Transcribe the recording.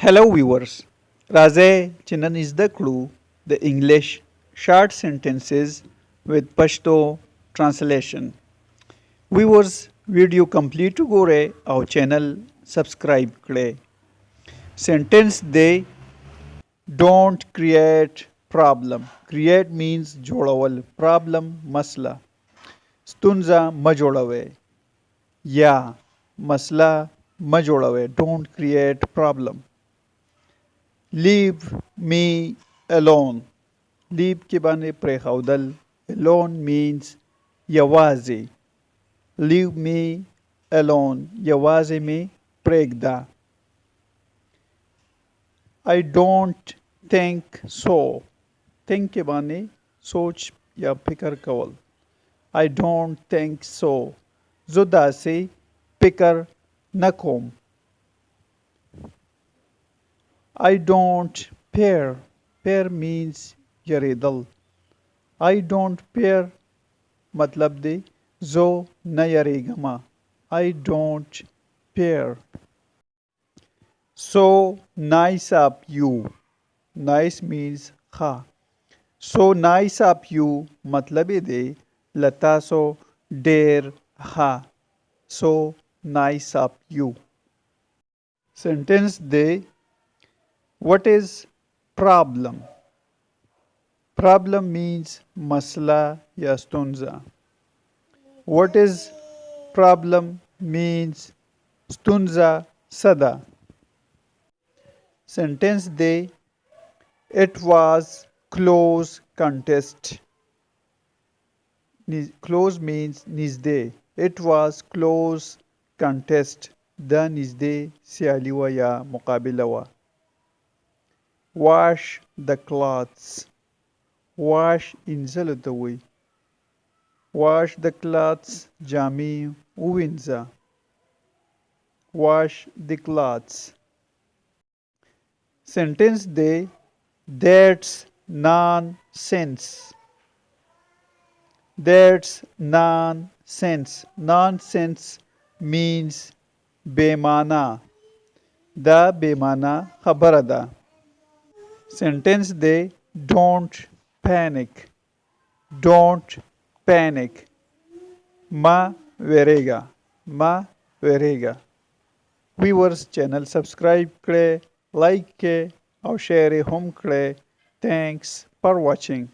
Hello viewers. راځئ چې نن زده کړو د انګلیش شارټ سنټنسز with پښتو translation. viewers ویډیو کمپلیټ وګورئ او چینل سبسکرایب کړئ. سنټنس دی don't create problem. create means جوړول. problem مسله. ستونزه مه جوړوئ یا مسله مه جوړوئ. don't create problem. leave me alone. leave کې باندې پرېښودل. alone means یوازې. leave me alone. یوازې مې پرېږده. I don't think so. think کې باندې سوچ یا فکر کول. I don't think so. زه داسې فکر نه کوم. I don't fear. fear means یریدل. I don't fear مطلب دی زه نه یریږم. I don't fear. So nice of you. nice means ښه. so nice of you مطلب دی له تاسو ډېر ښه. so nice of you. sentence دی what is problem. problem means masla ya stunza. what is problem means stunza sada. sentence de it was close contest. close means نږدې. it was close contest. دا نږدې سیالي وه یا مقابله وه. wash the clothes. wash انځلو ته وایي. wash the clothes جامې ووینځه. wash the clothes. sentence دی that's nonsense. that's nonsense. nonsense means بېمانا. دا بېمانا خبره ده. sentence دی don't panic. don't panic. ما وېرېږه. ما وېرېږه. viewers چینل سبسکرایب کړئ، لایک کړئ او شیر یې هم کړئ. thanks for watching.